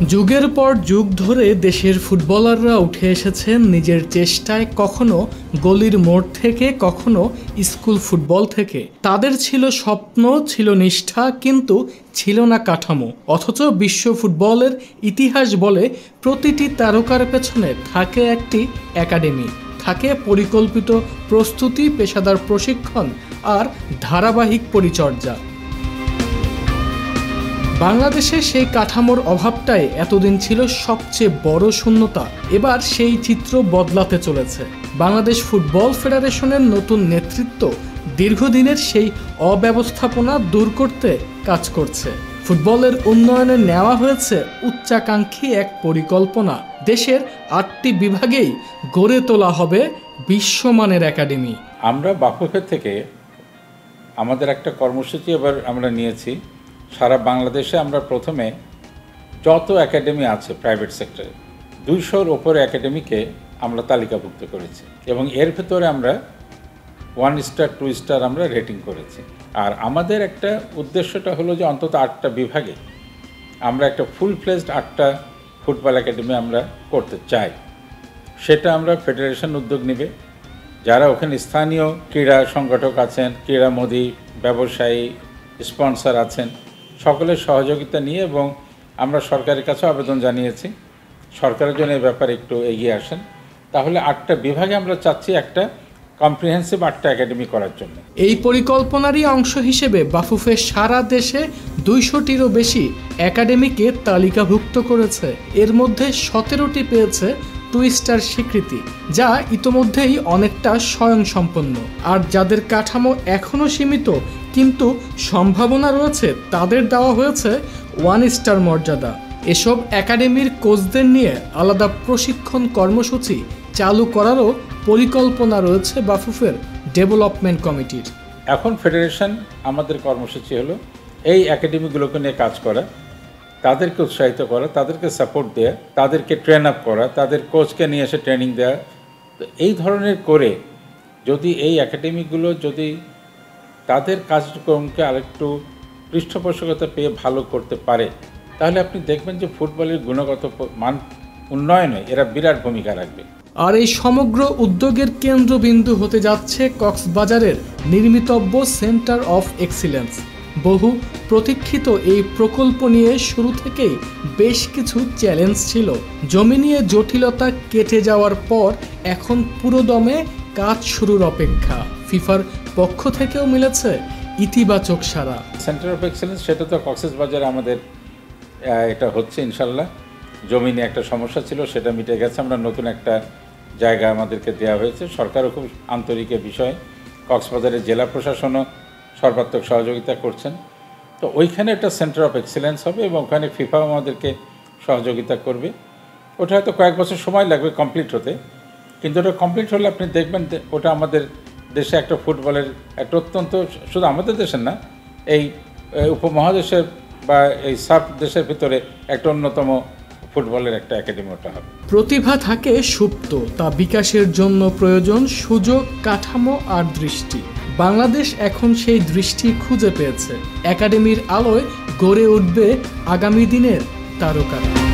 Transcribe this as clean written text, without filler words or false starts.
যুগের পর যুগ ধরে দেশের ফুটবলাররা উঠে এসেছেন নিজের চেষ্টায়, কখনো গলির মোড় থেকে, কখনো স্কুল ফুটবল থেকে। তাদের ছিল স্বপ্ন, ছিল নিষ্ঠা, কিন্তু ছিল না কাঠামো। অথচ বিশ্ব ফুটবলের ইতিহাস বলে প্রতিটি তারকার পেছনে থাকে একটি একাডেমি, থাকে পরিকল্পিত প্রস্তুতি, পেশাদার প্রশিক্ষণ আর ধারাবাহিক পরিচর্যা। বাংলাদেশে সেই কাঠামোর অভাবটাই এতদিন ছিল সবচেয়ে বড় শূন্যতা। এবার সেই চিত্র বদলাতে চলেছে। বাংলাদেশ ফুটবল ফেডারেশনের নতুন নেতৃত্ব দীর্ঘদিনের সেই অব্যবস্থাপনা দূর করতে কাজ করছে। ফুটবলের উন্নয়নে নেওয়া হয়েছে উচ্চাকাঙ্ক্ষী এক পরিকল্পনা। দেশের ৮টি বিভাগেই গড়ে তোলা হবে বিশ্বমানের একাডেমি। আমরা বাফুফে থেকে আমাদের একটা কর্মসূচি এবার আমরা নিয়েছি। সারা বাংলাদেশে আমরা প্রথমে যত একাডেমি আছে প্রাইভেট সেক্টরে ২০০-র ওপরে একাডেমিকে আমরা তালিকাভুক্ত করেছি এবং এর ভেতরে আমরা 1 স্টার 2 স্টার আমরা রেটিং করেছি। আর আমাদের একটা উদ্দেশ্যটা হলো যে অন্তত ৮টা বিভাগে আমরা একটা ফুল ফ্লেজড ৮টা ফুটবল একাডেমি আমরা করতে চাই। সেটা আমরা ফেডারেশন উদ্যোগ নেবে, যারা ওখানে স্থানীয় ক্রীড়া সংগঠক আছেন, ক্রীড়ামোদী, ব্যবসায়ী, স্পন্সর আছেন, সকলের সহযোগিতা নিয়ে, এবং আমরা সরকারের কাছে আবেদন জানিয়েছি সরকারের জন্য এই ব্যাপারে একটু এগিয়ে আসেন। তাহলে ৮টা বিভাগে আমরা চাচ্ছি একটা কম্প্রিহেন্সিভ ৮টা একাডেমি করার জন্য। এই পরিকল্পনারই অংশ হিসেবে বাফুফে সারা দেশে ২০০টিরও বেশি একাডেমিকে তালিকাভুক্ত করেছে। এর মধ্যে ১৭টি পেয়েছে 2 স্টার স্বীকৃতি, যা ইতোমধ্যেই অনেকটা স্বয়ংসম্পন্ন। আর যাদের কাঠামো এখনও সীমিত কিন্তু সম্ভাবনা রয়েছে, তাদের দেওয়া হয়েছে 1 স্টার মর্যাদা। এসব একাডেমির কোচদের নিয়ে আলাদা প্রশিক্ষণ কর্মসূচি চালু করারও পরিকল্পনা রয়েছে বাফুফের ডেভেলপমেন্ট কমিটির। এখন ফেডারেশন আমাদের কর্মসূচি হলো এই একাডেমিগুলোকে নিয়ে কাজ করা, তাদেরকে উৎসাহিত করা, তাদেরকে সাপোর্ট দেওয়া, তাদেরকে ট্রেন আপ করা, তাদের কোচকে নিয়ে এসে ট্রেনিং দেওয়া। তো এই ধরনের করে যদি এই একাডেমিগুলো যদি তাদের কার্যক্রমকে আরেকটু পৃষ্ঠপোষকতা পেয়ে ভালো করতে পারে, তাহলে আপনি দেখবেন যে ফুটবলের গুণগত মান উন্নয়নে এরা বিরাট ভূমিকা রাখবে। আর এই সমগ্র উদ্যোগের কেন্দ্রবিন্দু হতে যাচ্ছে কক্সবাজারের নির্মিতব্য সেন্টার অফ এক্সিলেন্স। বহু প্রতীক্ষিত এই প্রকল্প নিয়ে শুরু থেকেই বেশ কিছু চ্যালেঞ্জ ছিল। জমি নিয়ে জটিলতা কেটে যাওয়ার পর এখন পুরোদমে কাজ শুরুর অপেক্ষা। ফিফার পক্ষ থেকেও মিলেছে ইতিবাচক সাড়া। সেন্টার অফ এক্সেলেন্স সেটা তো কক্সবাজারে আমাদের এটা হচ্ছে ইনশাল্লাহ। জমি নিয়ে একটা সমস্যা ছিল, সেটা মিটে গেছে। আমরা নতুন একটা জায়গা আমাদেরকে দেওয়া হয়েছে। সরকারও খুব আন্তরিক বিষয়, কক্সবাজারের জেলা প্রশাসনও সর্বাত্মক সহযোগিতা করছেন। তো ওইখানে একটা সেন্টার অফ এক্সেলেন্স হবে এবং ওখানে ফিফাও আমাদেরকে সহযোগিতা করবে। ওটা হয়তো কয়েক বছর সময় লাগবে কমপ্লিট হতে, কিন্তু ওটা কমপ্লিট হলে আপনি দেখবেন ওটা আমাদের দেশে একটা ফুটবলের একটা অত্যন্ত, শুধু আমাদের দেশের না, এই উপমহাদেশের বা এই সাব দেশের ভিতরে একটা অন্যতম ফুটবলের একটা একাডেমি ওটা হবে। প্রতিভা থাকে সুপ্ত, তা বিকাশের জন্য প্রয়োজন সুযোগ, কাঠামো আর দৃষ্টি। বাংলাদেশ এখন সেই দৃষ্টি খুঁজে পেয়েছে। একাডেমির আলোয় গড়ে উঠবে আগামী দিনের তারকারা।